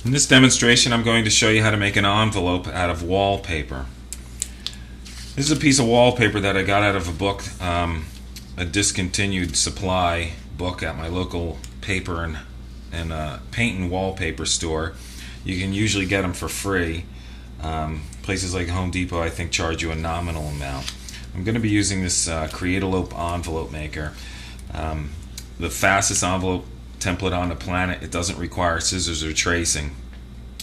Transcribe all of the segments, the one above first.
In this demonstration, I'm going to show you how to make an envelope out of wallpaper. This is a piece of wallpaper that I got out of a book, a discontinued supply book at my local paper and paint and wallpaper store. You can usually get them for free. Places like Home Depot, I think, charge you a nominal amount. I'm going to be using this Create-A-Lope envelope maker. The fastest envelope template on the planet. It doesn't require scissors or tracing.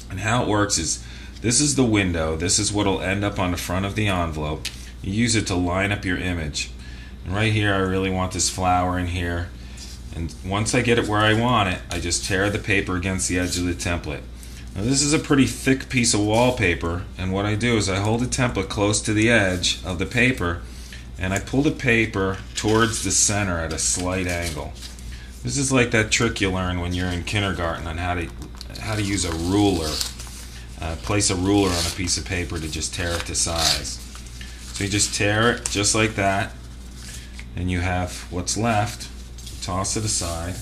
And how it works is, this is the window. This is what will end up on the front of the envelope. You use it to line up your image. And right here, I really want this flower in here. And once I get it where I want it, I just tear the paper against the edge of the template. Now this is a pretty thick piece of wallpaper, and what I do is I hold the template close to the edge of the paper and I pull the paper towards the center at a slight angle. This is like that trick you learn when you're in kindergarten on how to use a ruler. Place a ruler on a piece of paper to just tear it to size. So you just tear it just like that, and you have what's left. Toss it aside.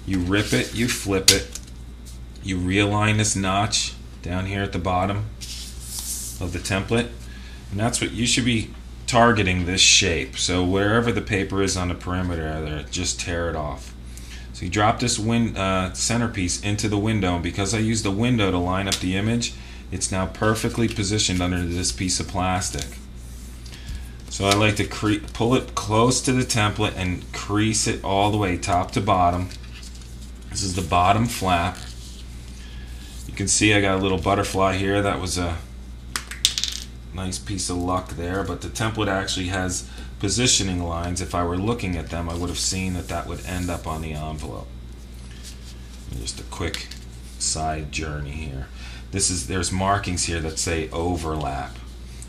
You rip it, you flip it, you realign this notch down here at the bottom of the template, and that's what you should be targeting, this shape. So wherever the paper is on the perimeter there, just tear it off. So you drop this centerpiece into the window, and because I use the window to line up the image, it's now perfectly positioned under this piece of plastic. So I like to pull it close to the template and crease it all the way top to bottom. This is the bottom flap. You can see I got a little butterfly here. That was a nice piece of luck there, but the template actually has positioning lines. If I were looking at them, I would have seen that that would end up on the envelope. And just a quick side journey here. There's markings here that say overlap.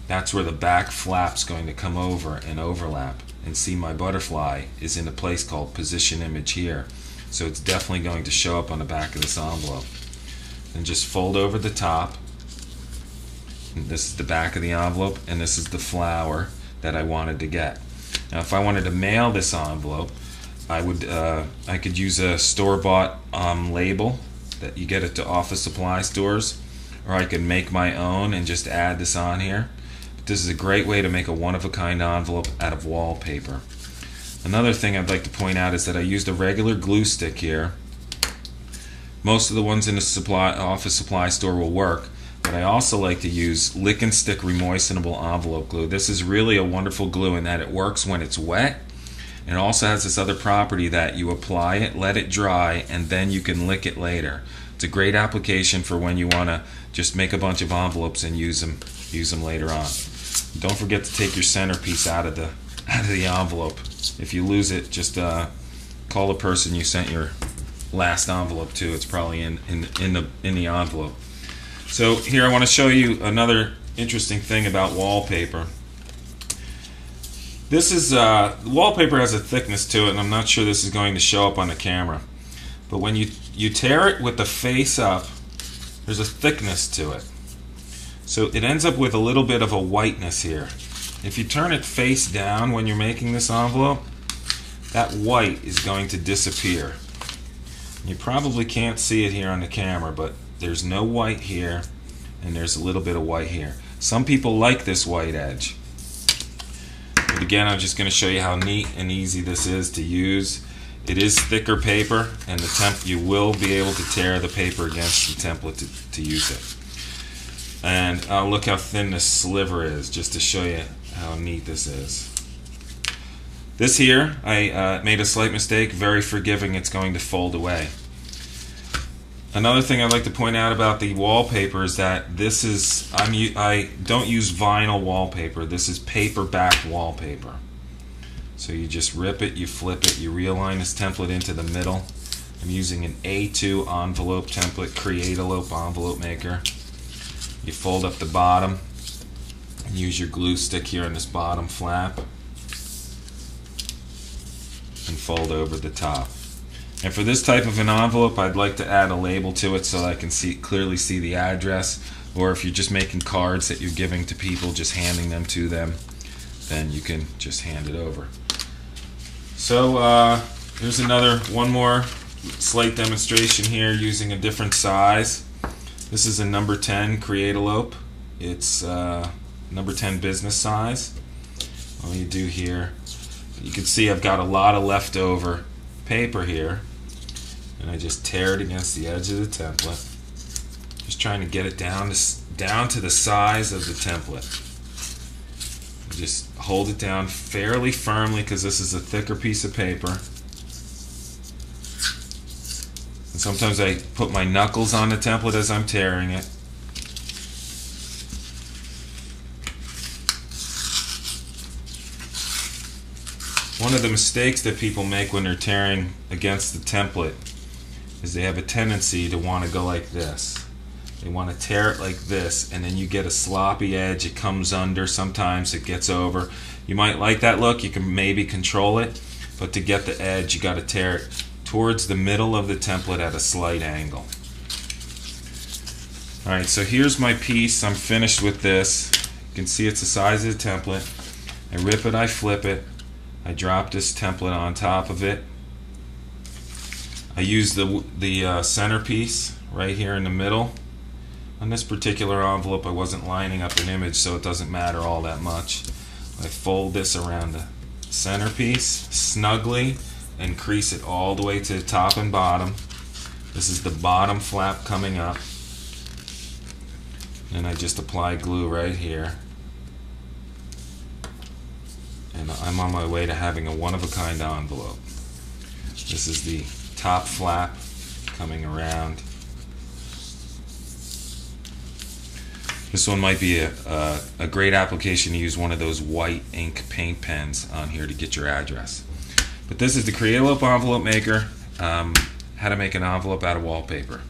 That's where the back flap's going to come over and overlap. And see, my butterfly is in a place called position image here. So it's definitely going to show up on the back of this envelope. And just fold over the top. And this is the back of the envelope, and this is the flower that I wanted to get. Now if I wanted to mail this envelope, I could use a store-bought label that you get at the office supply stores, or I could make my own and just add this on here. But this is a great way to make a one-of-a-kind envelope out of wallpaper. Another thing I'd like to point out is that I used a regular glue stick here. Most of the ones in the office supply store will work, but I also like to use lick and stick remoistenable envelope glue. This is really a wonderful glue in that it works when it's wet, and it also has this other property that you apply it, let it dry, and then you can lick it later. It's a great application for when you want to just make a bunch of envelopes and use them later on. Don't forget to take your centerpiece out of the envelope. If you lose it, just call the person you sent your last envelope to. It's probably in the envelope. So here I want to show you another interesting thing about wallpaper. This is wallpaper has a thickness to it, and I'm not sure this is going to show up on the camera. But when you tear it with the face up, there's a thickness to it. So it ends up with a little bit of a whiteness here. If you turn it face down when you're making this envelope, that white is going to disappear. You probably can't see it here on the camera, but there's no white here, and there's a little bit of white here. Some people like this white edge. But again, I'm just going to show you how neat and easy this is to use. It is thicker paper, and you will be able to tear the paper against the template to use it. And look how thin this sliver is, just to show you how neat this is. This here, I made a slight mistake, very forgiving, it's going to fold away. Another thing I'd like to point out about the wallpaper is that I don't use vinyl wallpaper. This is paper-backed wallpaper. So you just rip it, you flip it, you realign this template into the middle. I'm using an A2 envelope template, Create-A-Lope envelope maker. You fold up the bottom and use your glue stick here on this bottom flap and fold over the top. And for this type of an envelope, I'd like to add a label to it so I can clearly see the address, or if you're just making cards that you're giving to people, just handing them to them, then you can just hand it over. So here's one more slight demonstration here using a different size. This is a number 10 Create-A-Lope. It's number 10 business size. All you do here, you can see I've got a lot of leftover paper here, and I just tear it against the edge of the template, just trying to get it down to the size of the template. Just hold it down fairly firmly because this is a thicker piece of paper. And sometimes I put my knuckles on the template as I'm tearing it. One of the mistakes that people make when they're tearing against the template is they have a tendency to want to go like this. They want to tear it like this, and then you get a sloppy edge. It comes under, sometimes it gets over. You might like that look, you can maybe control it, but to get the edge you got to tear it towards the middle of the template at a slight angle. Alright, so here's my piece. I'm finished with this. You can see it's the size of the template. I rip it, I flip it. I drop this template on top of it. I use the centerpiece right here in the middle. On this particular envelope I wasn't lining up an image, so it doesn't matter all that much. I fold this around the centerpiece snugly and crease it all the way to the top and bottom. This is the bottom flap coming up. And I just apply glue right here. And I'm on my way to having a one-of-a-kind envelope. This is the top flap coming around. This one might be a great application to use one of those white ink paint pens on here to get your address. But this is the Create-A-Lope envelope maker, how to make an envelope out of wallpaper.